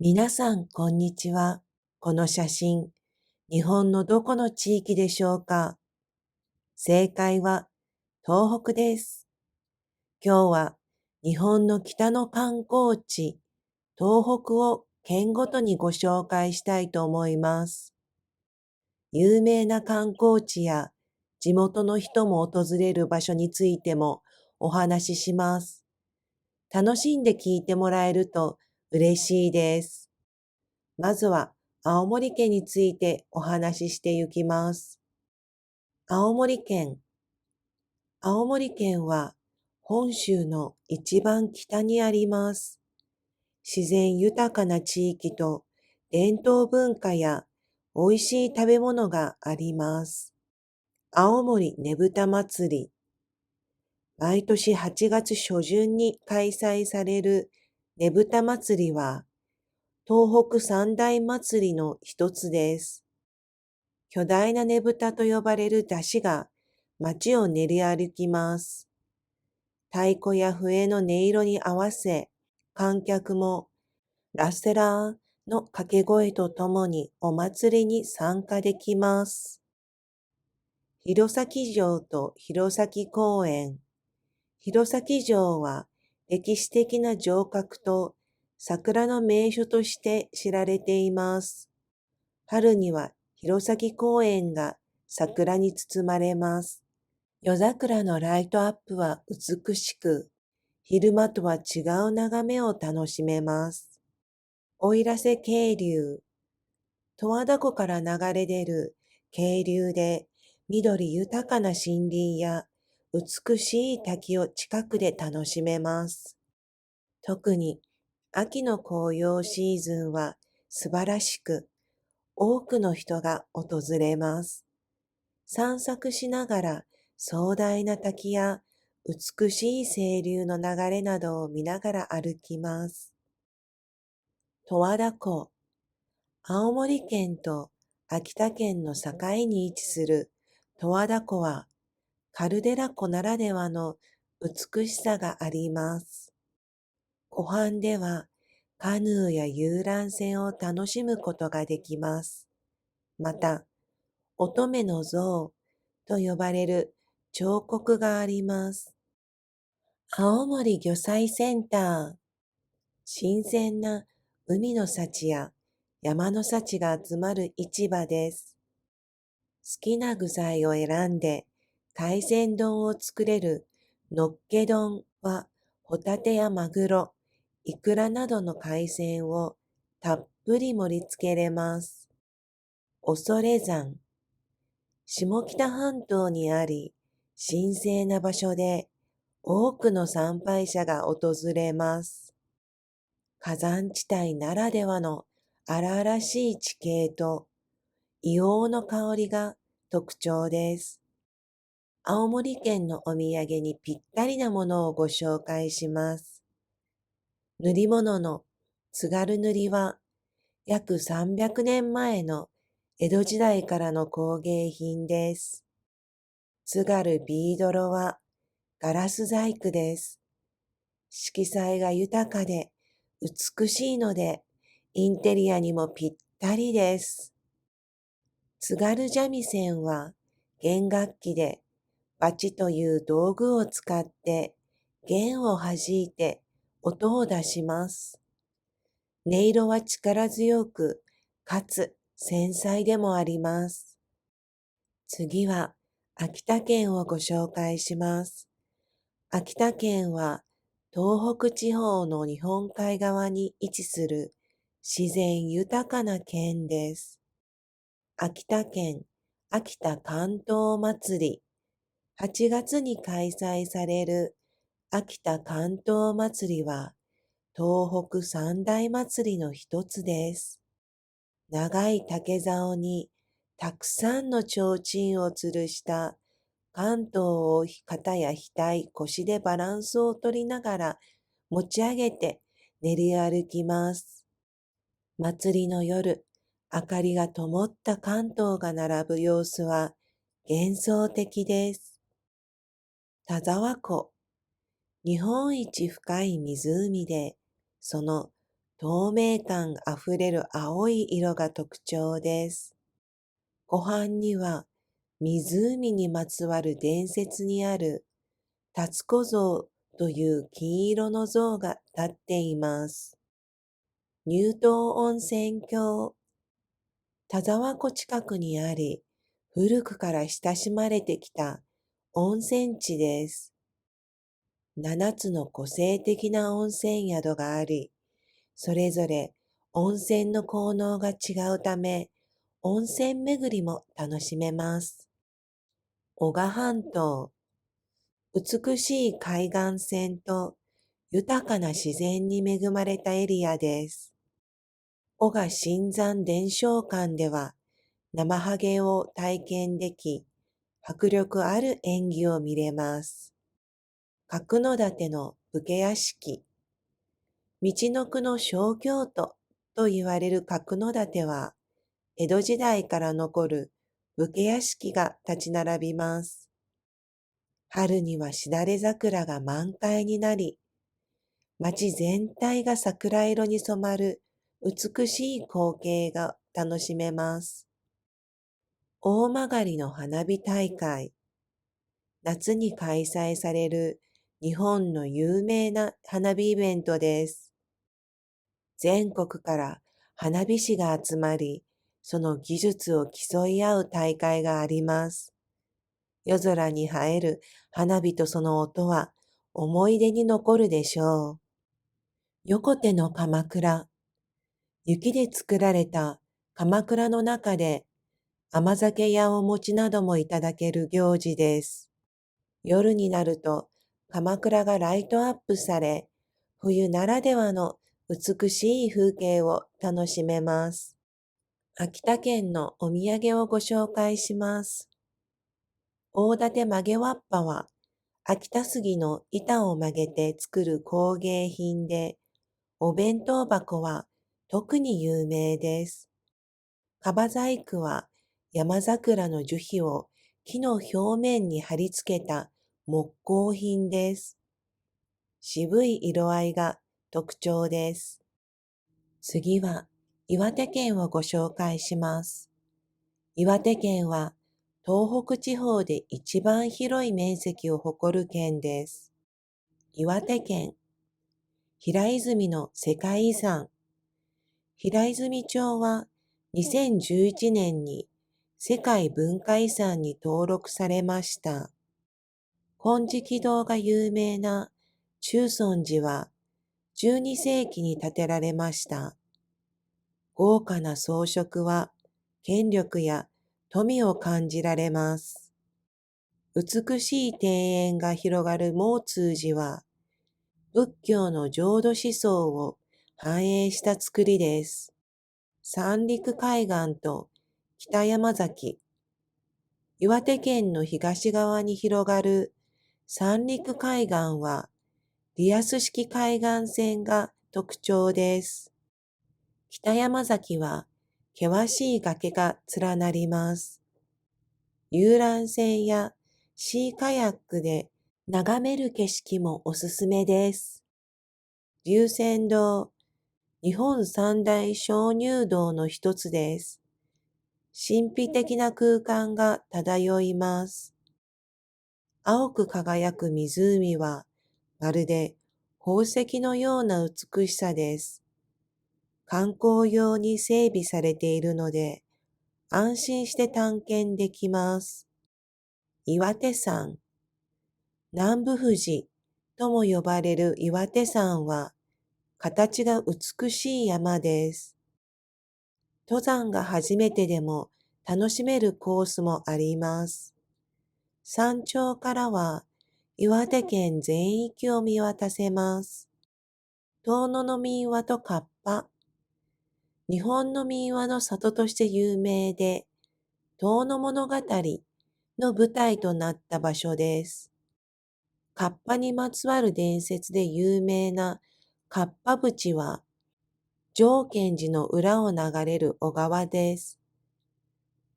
皆さん、こんにちは。この写真、日本のどこの地域でしょうか？正解は、東北です。今日は、日本の北の観光地、東北を県ごとにご紹介したいと思います。有名な観光地や、地元の人も訪れる場所についてもお話しします。楽しんで聞いてもらえると嬉しいです。まずは、青森県についてお話ししていきます。青森県。青森県は本州の一番北にあります。自然豊かな地域と伝統文化や美味しい食べ物があります。青森ねぶた祭り。毎年8月初旬に開催されるねぶた祭りは東北三大祭りの一つです。巨大なねぶたと呼ばれる山車が街を練り歩きます。太鼓や笛の音色に合わせ、観客もラッセラーの掛け声とともにお祭りに参加できます。弘前城と弘前公園。弘前城は歴史的な城郭と桜の名所として知られています。春には弘前公園が桜に包まれます。夜桜のライトアップは美しく、昼間とは違う眺めを楽しめます。奥入瀬渓流。十和田湖から流れ出る渓流で緑豊かな森林や美しい滝を近くで楽しめます。特に秋の紅葉シーズンは素晴らしく、多くの人が訪れます。散策しながら壮大な滝や美しい清流の流れなどを見ながら歩きます。十和田湖。青森県と秋田県の境に位置する十和田湖はカルデラ湖ならではの美しさがあります。湖畔ではカヌーや遊覧船を楽しむことができます。また、乙女の像と呼ばれる彫刻があります。青森魚菜センター。新鮮な海の幸や山の幸が集まる市場です。好きな具材を選んで海鮮丼を作れるのっけ丼はホタテやマグロ、イクラなどの海鮮をたっぷり盛り付けれます。恐山。下北半島にあり、神聖な場所で多くの参拝者が訪れます。火山地帯ならではの荒々しい地形と硫黄の香りが特徴です。青森県のお土産にぴったりなものをご紹介します。塗り物の津軽塗は約300年前の江戸時代からの工芸品です。津軽ビードロはガラス細工です。色彩が豊かで美しいのでインテリアにもぴったりです。津軽三味線は弦楽器でバチという道具を使って弦を弾いて音を出します。音色は力強くかつ繊細でもあります。次は秋田県をご紹介します。秋田県は東北地方の日本海側に位置する自然豊かな県です。秋田県秋田竿燈まつり。8月に開催される秋田竿燈まつりは東北三大祭りの一つです。長い竹竿にたくさんの提灯を吊るした関東を肩や額、腰でバランスを取りながら持ち上げて練り歩きます。祭りの夜、明かりが灯った関東が並ぶ様子は幻想的です。田沢湖。日本一深い湖で、その透明感あふれる青い色が特徴です。湖畔には湖にまつわる伝説にある立子像という金色の像が立っています。乳頭温泉郷、田沢湖近くにあり、古くから親しまれてきた温泉地です。7つの個性的な温泉宿があり、それぞれ温泉の効能が違うため、温泉巡りも楽しめます。男鹿半島、美しい海岸線と豊かな自然に恵まれたエリアです。男鹿深山伝承館では、生ハゲを体験でき、迫力ある演技を見れます。角館の武家屋敷、みちのくの小京都と言われる角館は、江戸時代から残る武家屋敷が立ち並びます。春にはしだれ桜が満開になり、街全体が桜色に染まる美しい光景が楽しめます。大曲の花火大会、夏に開催される日本の有名な花火イベントです。全国から花火師が集まり、その技術を競い合う大会があります。夜空に映える花火とその音は思い出に残るでしょう。横手の鎌倉、雪で作られた鎌倉の中で甘酒やお餅などもいただける行事です。夜になると鎌倉がライトアップされ、冬ならではの美しい風景を楽しめます。秋田県のお土産をご紹介します。大館曲げわっぱは、秋田杉の板を曲げて作る工芸品で、お弁当箱は特に有名です。樺細工は山桜の樹皮を木の表面に貼り付けた木工品です。渋い色合いが特徴です。次は岩手県をご紹介します。岩手県は東北地方で一番広い面積を誇る県です。岩手県、平泉の世界遺産。平泉町は2011年に世界文化遺産に登録されました。金色堂が有名な中尊寺は12世紀に建てられました。豪華な装飾は権力や富を感じられます。美しい庭園が広がる毛通寺は仏教の浄土思想を反映した造りです。三陸海岸と北山崎、岩手県の東側に広がる三陸海岸はリアス式海岸線が特徴です。北山崎は険しい崖が連なります。遊覧船やシーカヤックで眺める景色もおすすめです。龍泉洞、日本三大鍾乳洞の一つです。神秘的な空間が漂います。青く輝く湖はまるで宝石のような美しさです。観光用に整備されているので安心して探検できます。岩手山、南部富士とも呼ばれる岩手山は形が美しい山です。登山が初めてでも楽しめるコースもあります。山頂からは岩手県全域を見渡せます。遠野の民話とカッパ。日本の民話の里として有名で、遠野物語の舞台となった場所です。カッパにまつわる伝説で有名なカッパ淵は、常見寺の裏を流れる小川です。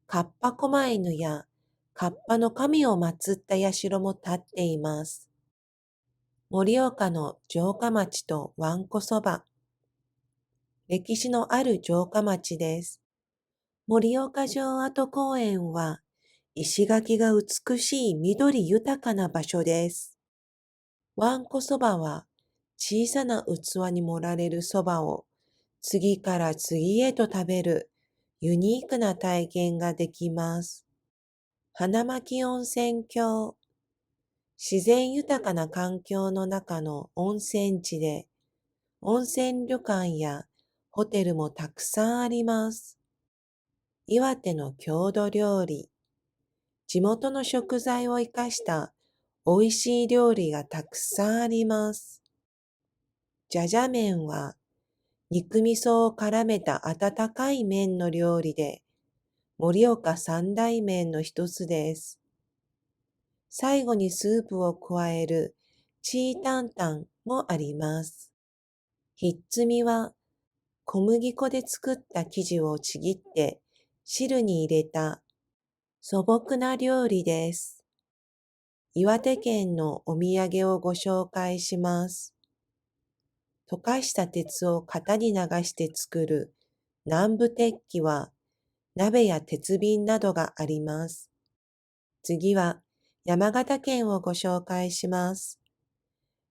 カッパ狛犬やカッパの神を祀った社も建っています。盛岡の城下町とわんこそば。歴史のある城下町です。盛岡城跡公園は、石垣が美しい緑豊かな場所です。わんこそばは、小さな器に盛られるそばを次から次へと食べるユニークな体験ができます。花巻温泉郷。自然豊かな環境の中の温泉地で、温泉旅館やホテルもたくさんあります。岩手の郷土料理。地元の食材を生かした美味しい料理がたくさんあります。じゃじゃ麺は肉味噌を絡めた温かい麺の料理で、盛岡三大麺の一つです。最後にスープを加えるチータンタンもあります。ひっつみは小麦粉で作った生地をちぎって汁に入れた素朴な料理です。岩手県のお土産をご紹介します。溶かした鉄を型に流して作る南部鉄器は鍋や鉄瓶などがあります。次は山形県をご紹介します。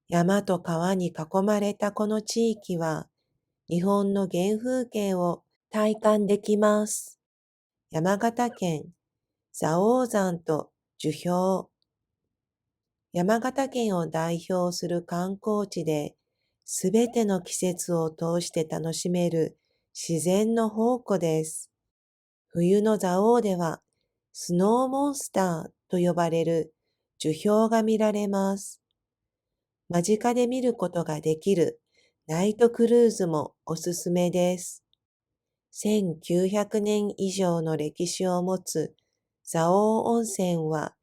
山と川に囲まれたこの地域は日本の原風景を体感できます。山形県蔵王山と樹氷。山形県を代表する観光地で、すべての季節を通して楽しめる自然の宝庫です。冬の蔵王では、スノーモンスターと呼ばれる樹氷が見られます。間近で見ることができるナイトクルーズもおすすめです。1900年以上の歴史を持つ蔵王温泉は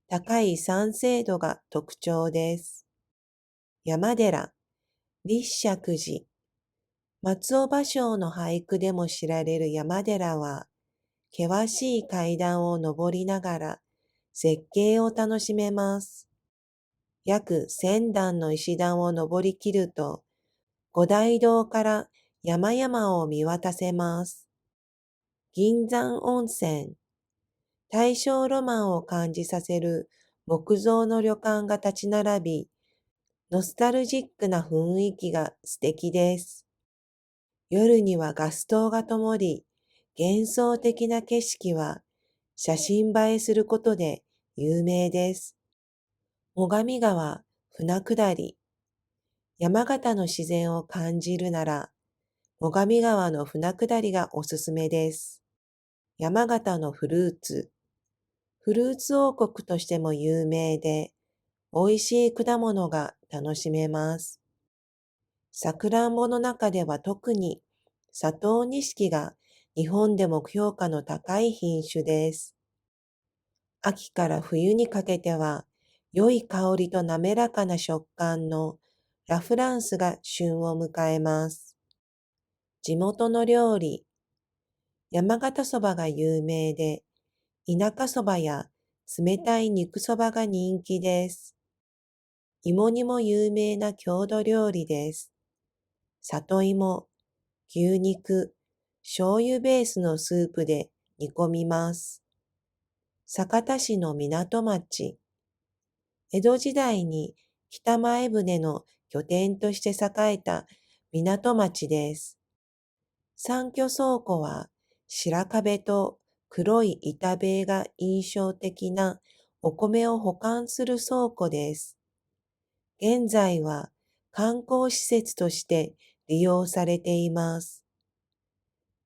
高い酸性度が特徴です。山寺、立石寺、松尾芭蕉の俳句でも知られる山寺は、険しい階段を登りながら絶景を楽しめます。約1000段の石段を登りきると、五大堂から山々を見渡せます。銀山温泉、大正ロマンを感じさせる木造の旅館が立ち並び、ノスタルジックな雰囲気が素敵です。夜にはガス灯が灯り、幻想的な景色は写真映えすることで有名です。最上川船下り。山形の自然を感じるなら、最上川の船下りがおすすめです。山形のフルーツ。フルーツ王国としても有名で、美味しい果物が楽しめます。さくらんぼの中では特に佐藤錦が日本でも評価の高い品種です。秋から冬にかけては良い香りと滑らかな食感のラフランスが旬を迎えます。地元の料理、山形そばが有名で、田舎そばや冷たい肉そばが人気です。芋煮も有名な郷土料理です。里芋、牛肉、醤油ベースのスープで煮込みます。酒田市の港町。江戸時代に北前船の拠点として栄えた港町です。三居倉庫は白壁と黒い板塀が印象的なお米を保管する倉庫です。現在は観光施設として利用されています。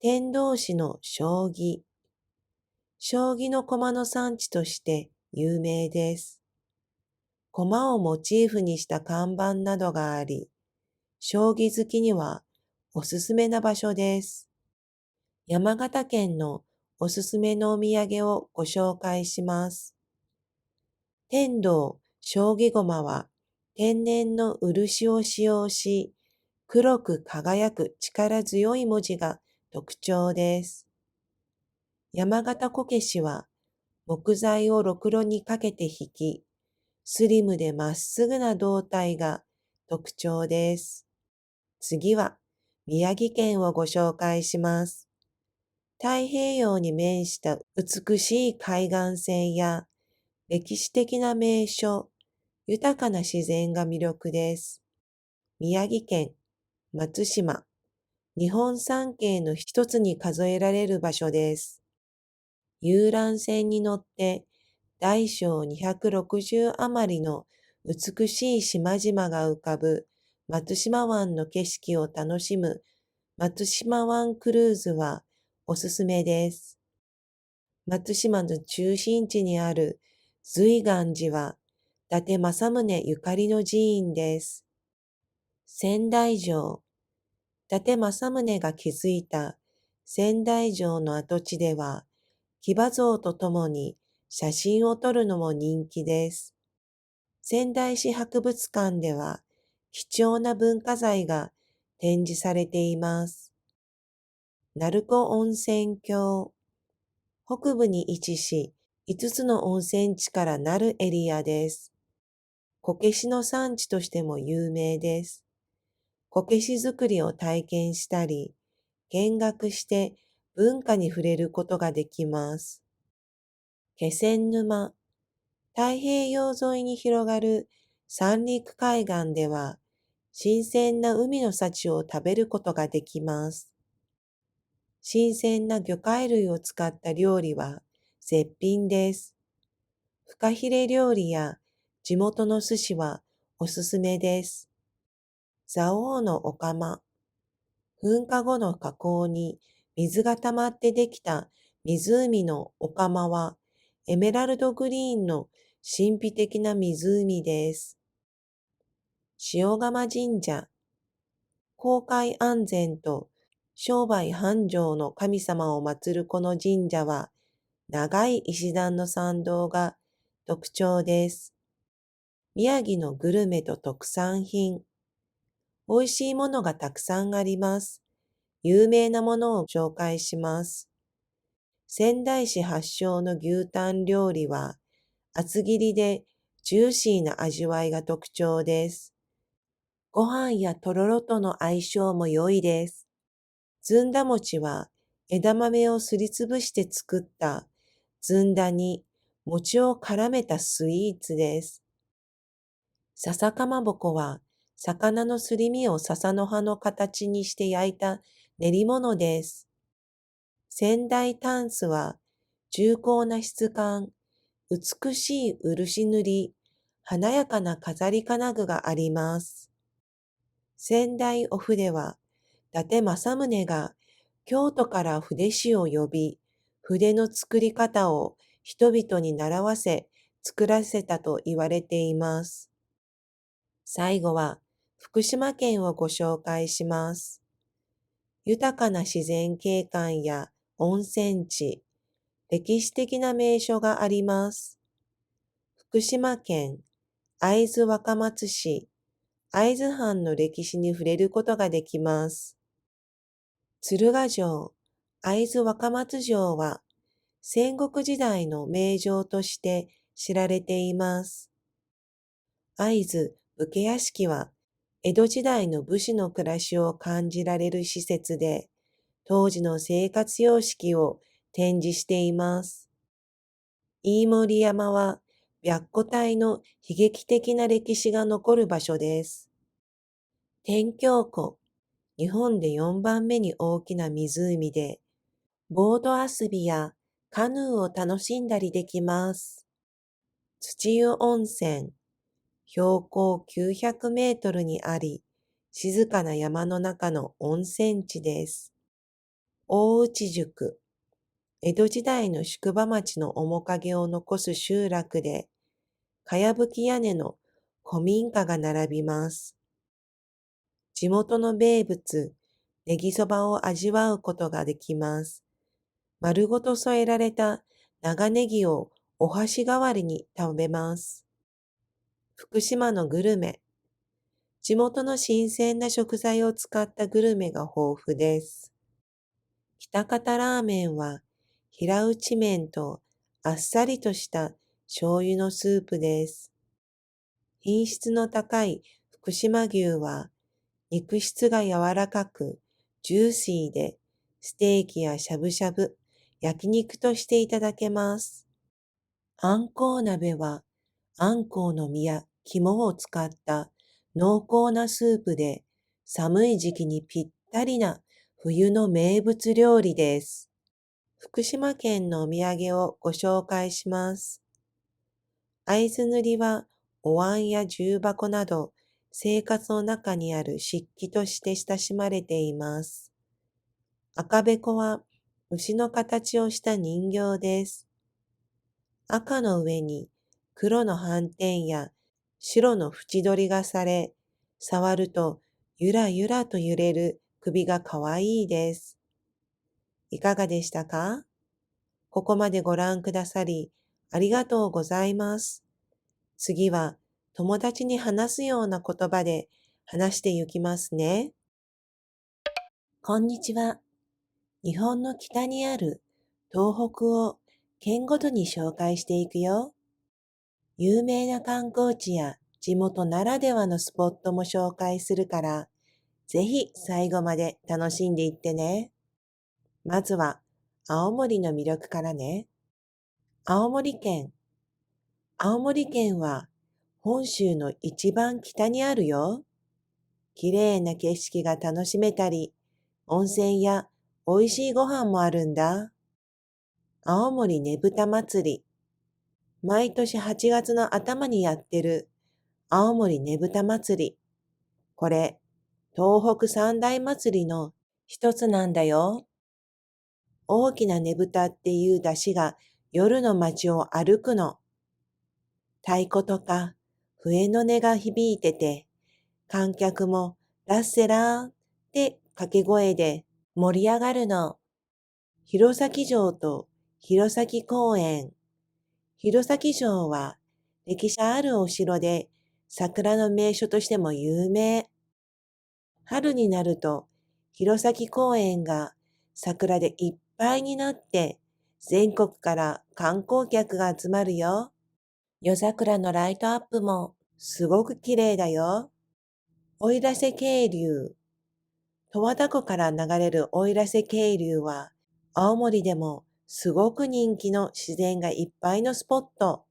天童市の将棋。将棋の駒の産地として有名です。駒をモチーフにした看板などがあり、将棋好きにはおすすめな場所です。山形県のおすすめのお土産をご紹介します。天童将棋駒は天然の漆を使用し、黒く輝く力強い文字が特徴です。山形こけしは木材をろくろにかけて引き、スリムでまっすぐな胴体が特徴です。次は宮城県をご紹介します。太平洋に面した美しい海岸線や歴史的な名所、豊かな自然が魅力です。宮城県松島、日本三景の一つに数えられる場所です。遊覧船に乗って大小260余りの美しい島々が浮かぶ松島湾の景色を楽しむ松島湾クルーズはおすすめです。松島の中心地にある瑞岩寺は伊達政宗ゆかりの寺院です。仙台城、伊達政宗が築いた仙台城の跡地では騎馬像とともに写真を撮るのも人気です。仙台市博物館では貴重な文化財が展示されています。鳴子温泉郷、北部に位置し、5つの温泉地からなるエリアです。こけしの産地としても有名です。こけし作りを体験したり、見学して文化に触れることができます。気仙沼、太平洋沿いに広がる三陸海岸では、新鮮な海の幸を食べることができます。新鮮な魚介類を使った料理は絶品です。フカヒレ料理や地元の寿司はおすすめです。蔵王のお釜、噴火後の火口に水が溜まってできた湖のお釜はエメラルドグリーンの神秘的な湖です。塩釜神社、航海安全と商売繁盛の神様を祀るこの神社は、長い石段の参道が特徴です。宮城のグルメと特産品、美味しいものがたくさんあります。有名なものを紹介します。仙台市発祥の牛タン料理は、厚切りでジューシーな味わいが特徴です。ご飯やとろろとの相性も良いです。ずんだ餅は枝豆をすりつぶして作ったずんだに餅を絡めたスイーツです。笹かまぼこは魚のすり身を笹の葉の形にして焼いた練り物です。仙台タンスは重厚な質感、美しい漆塗り、華やかな飾り金具があります。仙台お筆は伊達政宗が京都から筆師を呼び、筆の作り方を人々に習わせ作らせたと言われています。最後は福島県をご紹介します。豊かな自然景観や温泉地、歴史的な名所があります。福島県会津若松市、会津藩の歴史に触れることができます。鶴ヶ城、会津若松城は戦国時代の名城として知られています。会津武家屋敷は江戸時代の武士の暮らしを感じられる施設で、当時の生活様式を展示しています。飯盛山は白虎隊の悲劇的な歴史が残る場所です。天峡湖、日本で4番目に大きな湖で、ボート遊びやカヌーを楽しんだりできます。土湯温泉、標高900メートルにあり、静かな山の中の温泉地です。大内宿、江戸時代の宿場町の面影を残す集落で、かやぶき屋根の古民家が並びます。地元の名物、ネギそばを味わうことができます。丸ごと添えられた長ネギをお箸代わりに食べます。福島のグルメ。地元の新鮮な食材を使ったグルメが豊富です。喜多方ラーメンは平打ち麺とあっさりとした醤油のスープです。品質の高い福島牛は肉質が柔らかくジューシーでステーキやしゃぶしゃぶ、焼肉としていただけます。あんこう鍋はあんこうの実や肝を使った濃厚なスープで寒い時期にぴったりな冬の名物料理です。福島県のお土産をご紹介します。会津塗りはお椀や重箱など生活の中にある漆器として親しまれています。赤べこは牛の形をした人形です。赤の上に黒の斑点や白の縁取りがされ、触るとゆらゆらと揺れる首がかわいいです。いかがでしたか？ここまでご覧くださりありがとうございます。次は友達に話すような言葉で話していきますね。こんにちは。日本の北にある東北を県ごとに紹介していくよ。有名な観光地や地元ならではのスポットも紹介するから、ぜひ最後まで楽しんでいってね。まずは青森の魅力からね。青森県。青森県は本州の一番北にあるよ。綺麗な景色が楽しめたり、温泉や美味しいご飯もあるんだ。青森ねぶた祭り。毎年8月の頭にやってる青森ねぶた祭り。これ、東北三大祭りの一つなんだよ。大きなねぶたっていう出汁が夜の街を歩くの。太鼓とか笛の音が響いてて、観客もラッセラーって掛け声で盛り上がるの。弘前城と弘前公園。弘前城は歴史あるお城で桜の名所としても有名。春になると弘前公園が桜でいっぱいになって全国から観光客が集まるよ。夜桜のライトアップもすごく綺麗だよ。奥入瀬渓流。十和田湖から流れる奥入瀬渓流は青森でもすごく人気の自然がいっぱいのスポット。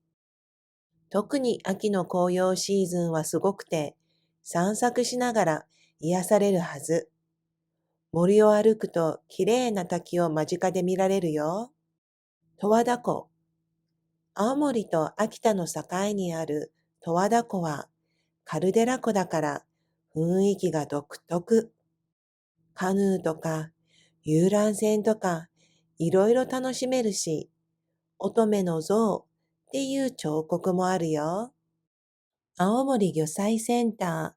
特に秋の紅葉シーズンはすごくて散策しながら癒されるはず。森を歩くと綺麗な滝を間近で見られるよ。十和田湖。青森と秋田の境にある十和田湖はカルデラ湖だから雰囲気が独特。カヌーとか遊覧船とかいろいろ楽しめるし、乙女の像っていう彫刻もあるよ。青森魚菜センタ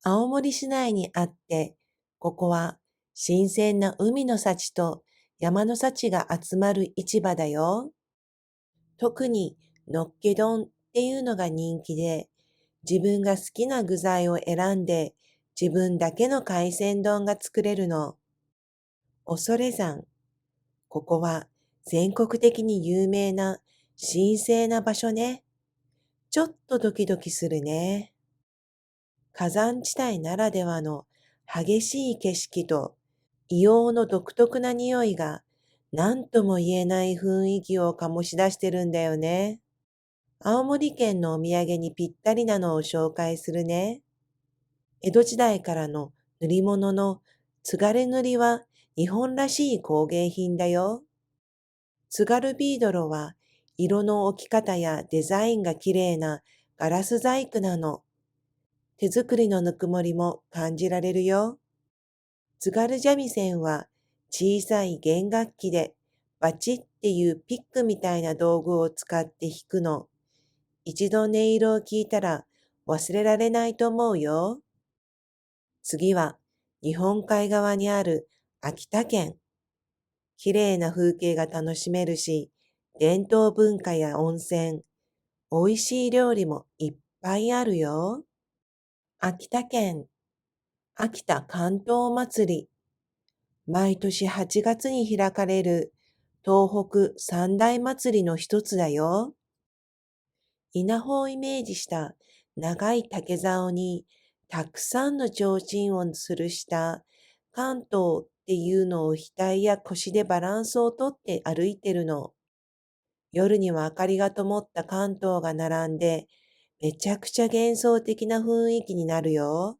ー。青森市内にあって、ここは新鮮な海の幸と山の幸が集まる市場だよ。特にのっけ丼っていうのが人気で、自分が好きな具材を選んで自分だけの海鮮丼が作れるの。恐山。ここは全国的に有名な神聖な場所ね。ちょっとドキドキするね。火山地帯ならではの激しい景色と硫黄の独特な匂いが何とも言えない雰囲気を醸し出してるんだよね。青森県のお土産にぴったりなのを紹介するね。江戸時代からの塗り物の津軽塗は日本らしい工芸品だよ。津軽ビードロは色の置き方やデザインが綺麗なガラス細工なの。手作りのぬくもりも感じられるよ。津軽三味線は小さい弦楽器でバチっていうピックみたいな道具を使って弾くの。一度音色を聞いたら忘れられないと思うよ。次は日本海側にある秋田県。綺麗な風景が楽しめるし、伝統文化や温泉、美味しい料理もいっぱいあるよ。秋田県、秋田竿燈祭り。毎年8月に開かれる東北三大祭りの一つだよ。稲穂をイメージした長い竹竿にたくさんの提灯を吊るした関東っていうのを額や腰でバランスをとって歩いてるの。夜には明かりが灯った関東が並んで、めちゃくちゃ幻想的な雰囲気になるよ。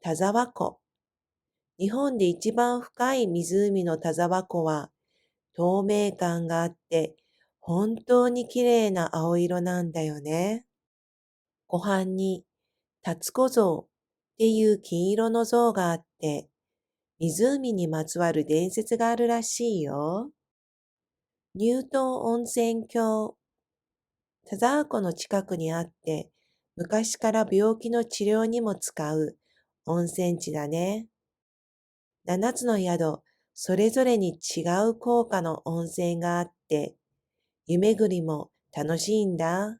田沢湖。日本で一番深い湖の田沢湖は、透明感があって、本当に綺麗な青色なんだよね。湖畔に、辰子像っていう金色の像があって、湖にまつわる伝説があるらしいよ。乳頭温泉郷。田沢湖の近くにあって、昔から病気の治療にも使う温泉地だね。7つの宿、それぞれに違う効果の温泉があって、湯巡りも楽しいんだ。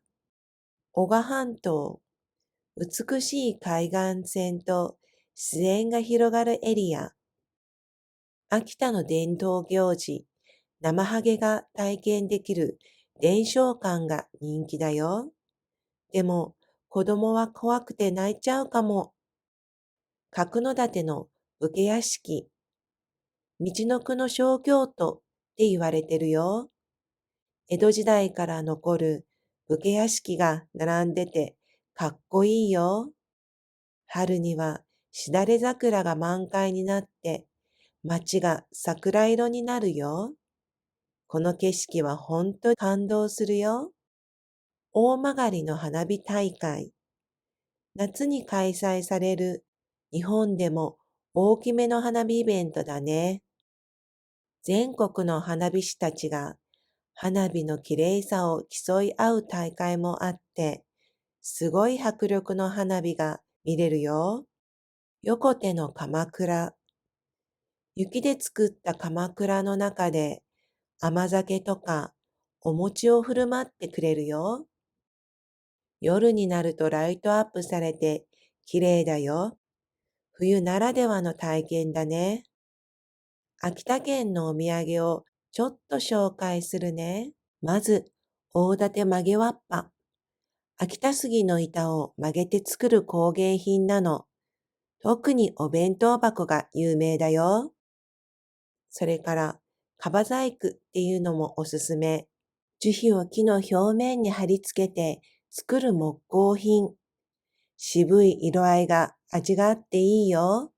男鹿半島、美しい海岸線と自然が広がるエリア。秋田の伝統行事、生ハゲが体験できる伝承館が人気だよ。でも、子供は怖くて泣いちゃうかも。角館の武家屋敷、道のくの小京都って言われてるよ。江戸時代から残る武家屋敷が並んでてかっこいいよ。春にはしだれ桜が満開になって街が桜色になるよ。この景色はほんと感動するよ。大曲の花火大会。夏に開催される日本でも大きめの花火イベントだね。全国の花火師たちが花火の綺麗さを競い合う大会もあって、すごい迫力の花火が見れるよ。横手の鎌倉。雪で作った鎌倉の中で甘酒とかお餅を振る舞ってくれるよ。夜になるとライトアップされて綺麗だよ。冬ならではの体験だね。秋田県のお土産をちょっと紹介するね。まず、大館曲げわっぱ。秋田杉の板を曲げて作る工芸品なの。特にお弁当箱が有名だよ。それから、樺細工っていうのもおすすめ。樹皮を木の表面に貼り付けて作る木工品。渋い色合いが味があっていいよ。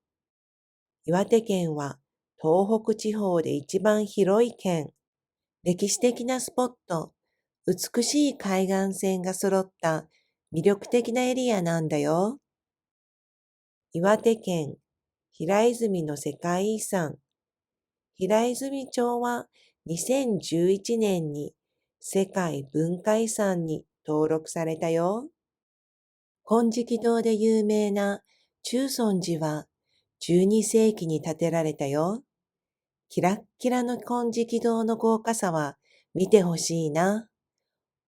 岩手県は東北地方で一番広い県。歴史的なスポット、美しい海岸線が揃った魅力的なエリアなんだよ。岩手県平泉の世界遺産。平泉町は2011年に世界文化遺産に登録されたよ。金色堂で有名な中尊寺は12世紀に建てられたよ。キラッキラの金色堂の豪華さは見てほしいな。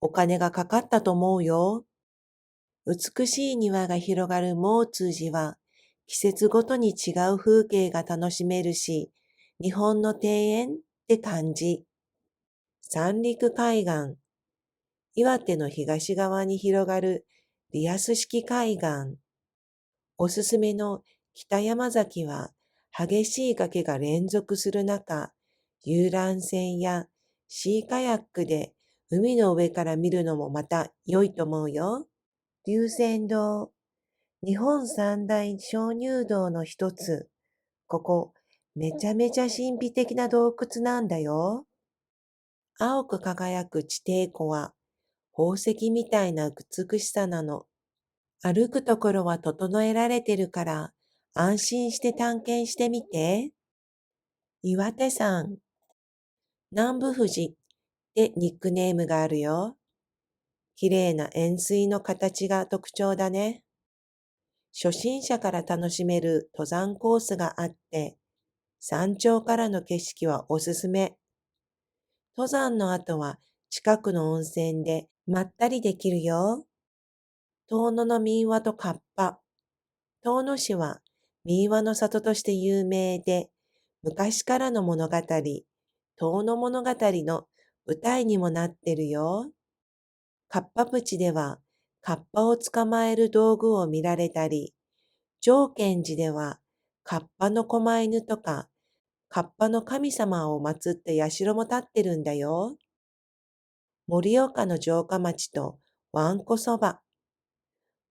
お金がかかったと思うよ。美しい庭が広がる毛通寺は季節ごとに違う風景が楽しめるし、日本の庭園って感じ。三陸海岸。岩手の東側に広がるリアス式海岸。おすすめの北山崎は激しい崖が連続する中、遊覧船やシーカヤックで海の上から見るのもまた良いと思うよ。龍泉洞。日本三大鍾乳洞の一つ。ここ、めちゃめちゃ神秘的な洞窟なんだよ。青く輝く地底湖は宝石みたいな美しさなの。歩くところは整えられてるから安心して探検してみて。岩手山、南部富士でニックネームがあるよ。綺麗な円錐の形が特徴だね。初心者から楽しめる登山コースがあって、山頂からの景色はおすすめ。登山の後は近くの温泉でまったりできるよ。遠野の民話とカッパ。遠野市は民話の里として有名で、昔からの物語、遠野物語の舞台にもなってるよ。カッパ淵ではカッパを捕まえる道具を見られたり、常見寺ではカッパの狛犬とか、カッパの神様を祀った社も建ってるんだよ。盛岡の城下町とわんこそば。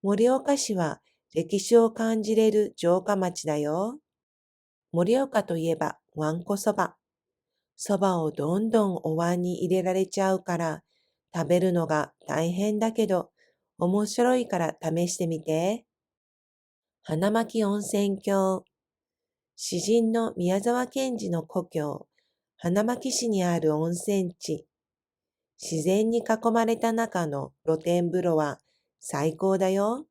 盛岡市は歴史を感じれる城下町だよ。盛岡といえばわんこそば。そばをどんどんお椀に入れられちゃうから、食べるのが大変だけど、面白いから試してみて。花巻温泉郷。詩人の宮沢賢治の故郷、花巻市にある温泉地。自然に囲まれた中の露天風呂は最高だよ。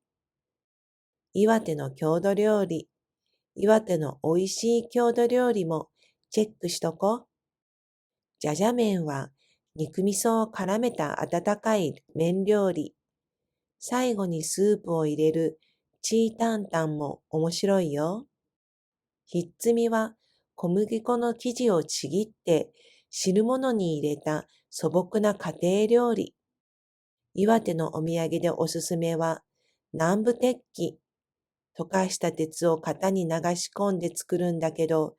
岩手の郷土料理。岩手の美味しい郷土料理もチェックしとこ。じゃじゃ麺は肉味噌を絡めた温かい麺料理。最後にスープを入れるチータンタンも面白いよ。ひっつみは小麦粉の生地をちぎって汁物に入れた素朴な家庭料理。岩手のお土産でおすすめは南部鉄器。溶かした鉄を型に流し込んで作るんだけど、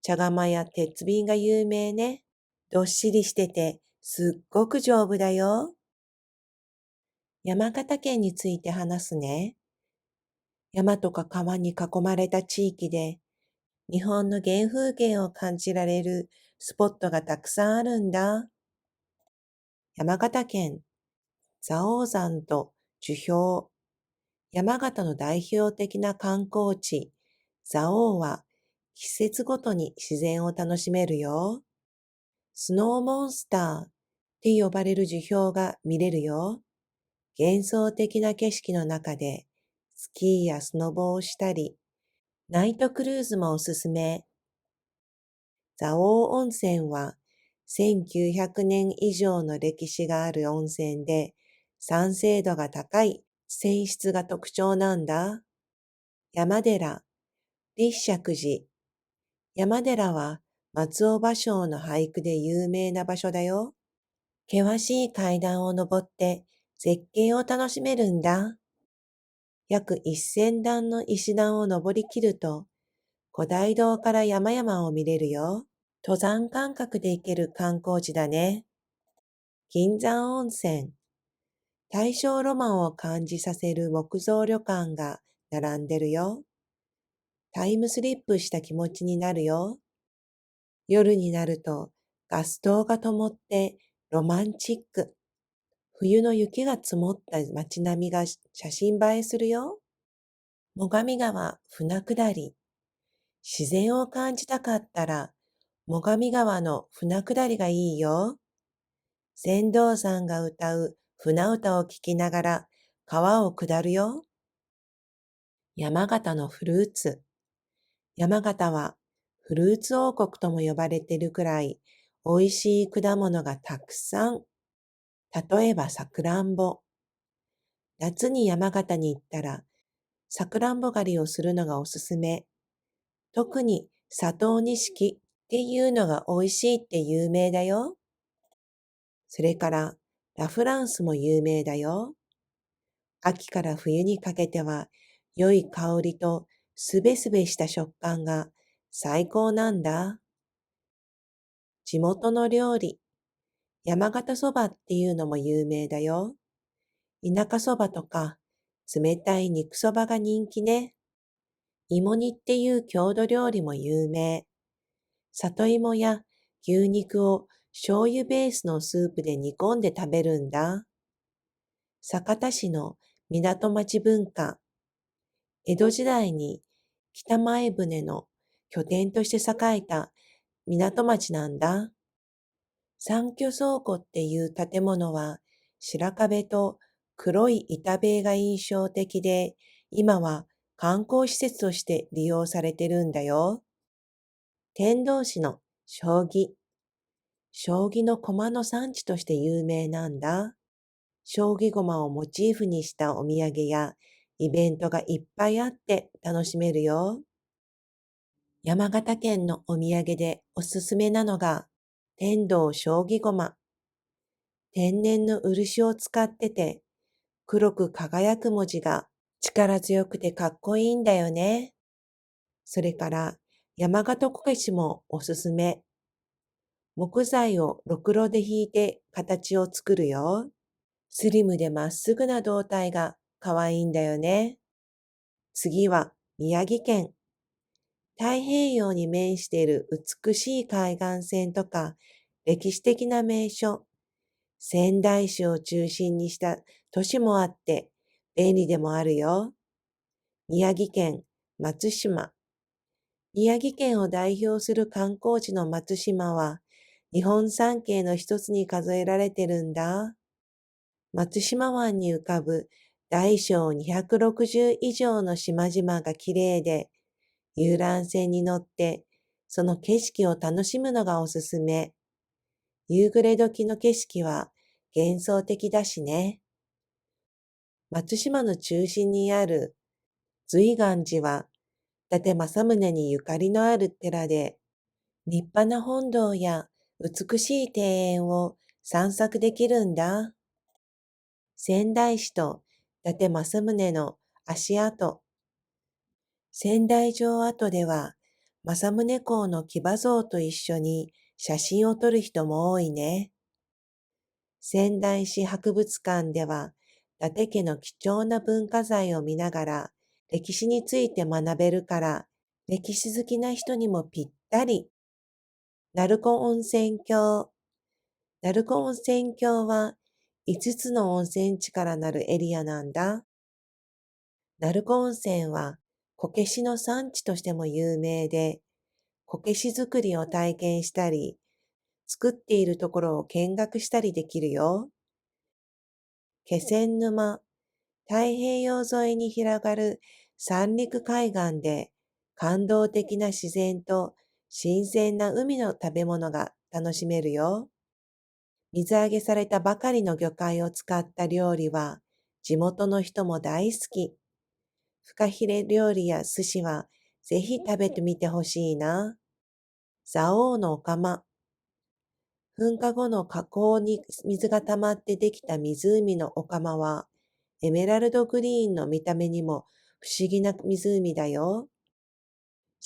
茶釜や鉄瓶が有名ね。どっしりしててすっごく丈夫だよ。山形県について話すね。山とか川に囲まれた地域で、日本の原風景を感じられるスポットがたくさんあるんだ。山形県、蔵王山と樹氷。山形の代表的な観光地、蔵王は季節ごとに自然を楽しめるよ。スノーモンスターって呼ばれる樹氷が見れるよ。幻想的な景色の中でスキーやスノボをしたり、ナイトクルーズもおすすめ。蔵王温泉は1900年以上の歴史がある温泉で、酸性度が高い泉質が特徴なんだ。山寺、立石寺。山寺は松尾芭蕉の俳句で有名な場所だよ。険しい階段を登って絶景を楽しめるんだ。約1000段の石段を登りきると、古代堂から山々を見れるよ。登山感覚で行ける観光地だね。銀山温泉。大正ロマンを感じさせる木造旅館が並んでるよ。タイムスリップした気持ちになるよ。夜になるとガス灯が灯ってロマンチック。冬の雪が積もった街並みが写真映えするよ。最上川船下り。自然を感じたかったら、最上川の船下りがいいよ。船頭さんが歌う船歌を聴きながら川を下るよ。山形のフルーツ。山形はフルーツ王国とも呼ばれているくらい美味しい果物がたくさん。例えばさくらんぼ。夏に山形に行ったらさくらんぼ狩りをするのがおすすめ。特に佐藤錦っていうのが美味しいって有名だよ。それからラ・フランスも有名だよ。秋から冬にかけては良い香りとすべすべした食感が最高なんだ。地元の料理、山形そばっていうのも有名だよ。田舎そばとか冷たい肉そばが人気ね。芋煮っていう郷土料理も有名。里芋や牛肉を醤油ベースのスープで煮込んで食べるんだ。酒田市の港町文化。江戸時代に北前船の拠点として栄えた港町なんだ。三居倉庫っていう建物は白壁と黒い板塀が印象的で、今は観光施設として利用されてるんだよ。天童市の将棋。将棋の駒の産地として有名なんだ。将棋駒をモチーフにしたお土産やイベントがいっぱいあって楽しめるよ。山形県のお土産でおすすめなのが天童将棋駒。天然の漆を使ってて黒く輝く文字が力強くてかっこいいんだよね。それから山形こけしもおすすめ。木材をろくろで引いて形を作るよ。スリムでまっすぐな胴体が可愛いんだよね。次は宮城県。太平洋に面している美しい海岸線とか歴史的な名所、仙台市を中心にした都市もあって便利でもあるよ。宮城県松島。宮城県を代表する観光地の松島は日本三景の一つに数えられてるんだ。松島湾に浮かぶ大小260以上の島々が綺麗で、遊覧船に乗ってその景色を楽しむのがおすすめ。夕暮れ時の景色は幻想的だしね。松島の中心にある瑞岩寺は伊達政宗にゆかりのある寺で、立派な本堂や美しい庭園を散策できるんだ。仙台市と伊達政宗の足跡。仙台城跡では政宗公の騎馬像と一緒に写真を撮る人も多いね。仙台市博物館では伊達家の貴重な文化財を見ながら歴史について学べるから、歴史好きな人にもぴったり。鳴子温泉郷。鳴子温泉郷は5つの温泉地からなるエリアなんだ。鳴子温泉はこけしの産地としても有名で、こけし作りを体験したり、作っているところを見学したりできるよ。気仙沼。太平洋沿いに広がる三陸海岸で感動的な自然と新鮮な海の食べ物が楽しめるよ。水揚げされたばかりの魚介を使った料理は地元の人も大好き。フカヒレ料理や寿司はぜひ食べてみてほしいな。蔵王のお釜。噴火後の火口に水が溜まってできた湖のお釜はエメラルドグリーンの見た目にも不思議な湖だよ。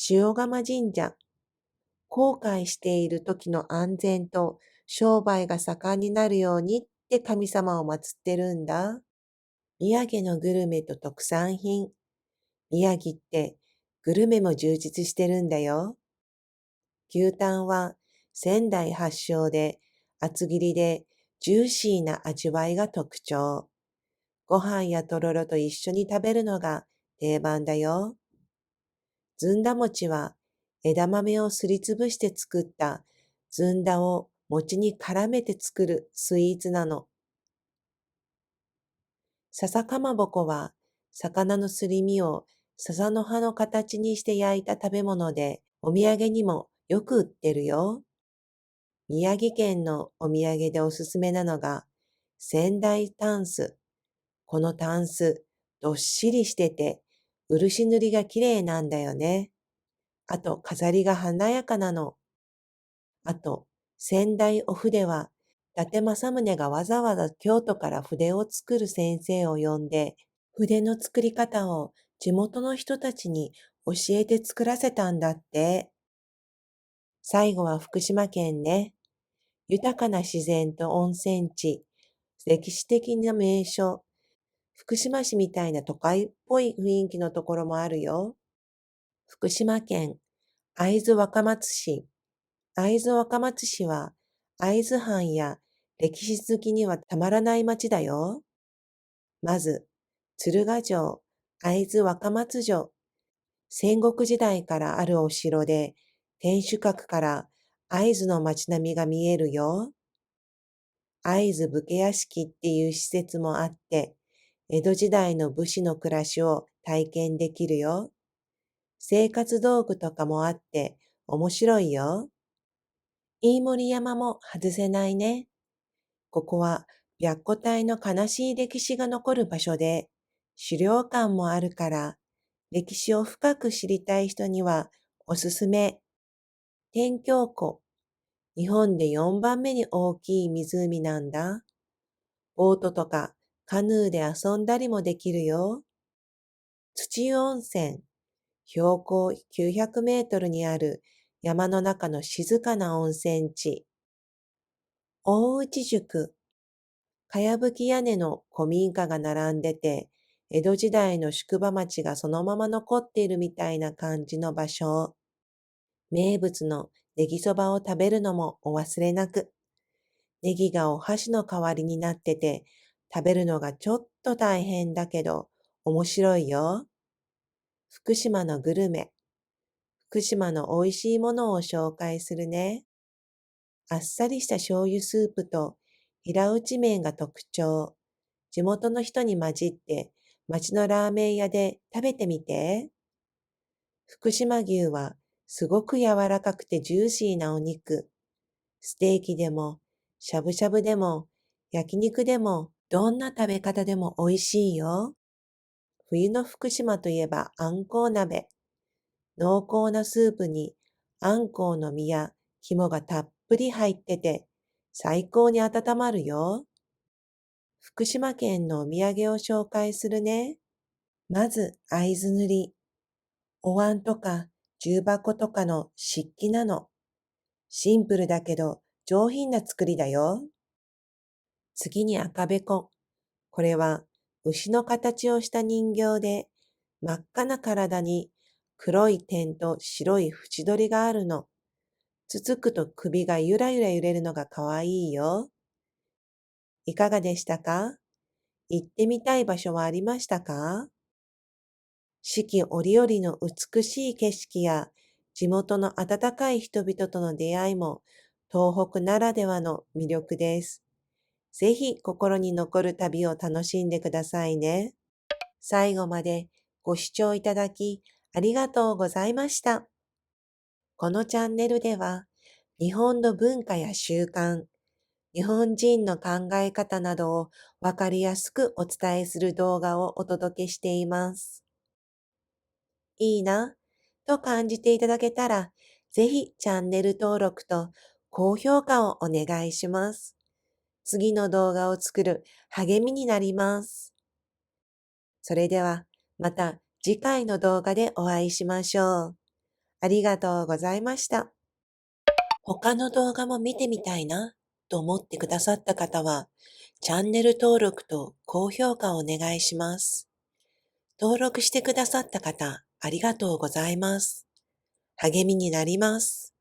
塩釜神社。航海している時の安全と商売が盛んになるようにって神様を祀ってるんだ。宮城のグルメと特産品。宮城ってグルメも充実してるんだよ。牛タンは仙台発祥で厚切りでジューシーな味わいが特徴。ご飯やとろろと一緒に食べるのが定番だよ。ずんだ餅は枝豆をすりつぶして作ったずんだを餅に絡めて作るスイーツなの。笹かまぼこは魚のすり身を笹の葉の形にして焼いた食べ物でお土産にもよく売ってるよ。宮城県のお土産でおすすめなのが仙台タンス。このタンス、どっしりしてて漆塗りが綺麗なんだよね。あと飾りが華やかなの。あと、仙台お筆は、伊達政宗がわざわざ京都から筆を作る先生を呼んで、筆の作り方を地元の人たちに教えて作らせたんだって。最後は福島県ね。豊かな自然と温泉地、歴史的な名所、福島市みたいな都会っぽい雰囲気のところもあるよ。福島県会津若松市。会津若松市は会津藩や歴史好きにはたまらない町だよ。まず、鶴ヶ城、会津若松城。戦国時代からあるお城で、天守閣から会津の街並みが見えるよ。会津武家屋敷っていう施設もあって、江戸時代の武士の暮らしを体験できるよ。生活道具とかもあって面白いよ。飯盛山も外せないね。ここは白虎隊の悲しい歴史が残る場所で、資料館もあるから、歴史を深く知りたい人にはおすすめ。天峡湖。日本で4番目に大きい湖なんだ。ボートとかカヌーで遊んだりもできるよ。土湯温泉。標高900メートルにある山の中の静かな温泉地、大内宿。かやぶき屋根の古民家が並んでて、江戸時代の宿場町がそのまま残っているみたいな感じの場所。名物のネギそばを食べるのもお忘れなく。ネギがお箸の代わりになってて、食べるのがちょっと大変だけど、面白いよ。福島のグルメ。福島の美味しいものを紹介するね。あっさりした醤油スープと平打ち麺が特徴。地元の人に混じって町のラーメン屋で食べてみて。福島牛はすごく柔らかくてジューシーなお肉。ステーキでも、しゃぶしゃぶでも、焼肉でも、どんな食べ方でも美味しいよ。冬の福島といえばあんこう鍋。濃厚なスープにあんこうの実や肝がたっぷり入ってて、最高に温まるよ。福島県のお土産を紹介するね。まず、会津塗り。お椀とか重箱とかの漆器なの。シンプルだけど上品な作りだよ。次に赤べこ。これは牛の形をした人形で、真っ赤な体に黒い点と白い縁取りがあるの。つつくと首がゆらゆら揺れるのがかわいいよ。いかがでしたか？行ってみたい場所はありましたか？四季折々の美しい景色や地元の温かい人々との出会いも東北ならではの魅力です。ぜひ心に残る旅を楽しんでくださいね。最後までご視聴いただきありがとうございました。このチャンネルでは日本の文化や習慣、日本人の考え方などをわかりやすくお伝えする動画をお届けしています。いいなと感じていただけたら、ぜひチャンネル登録と高評価をお願いします。次の動画を作る励みになります。それではまた次回の動画でお会いしましょう。ありがとうございました。他の動画も見てみたいなと思ってくださった方は、チャンネル登録と高評価をお願いします。登録してくださった方、ありがとうございます。励みになります。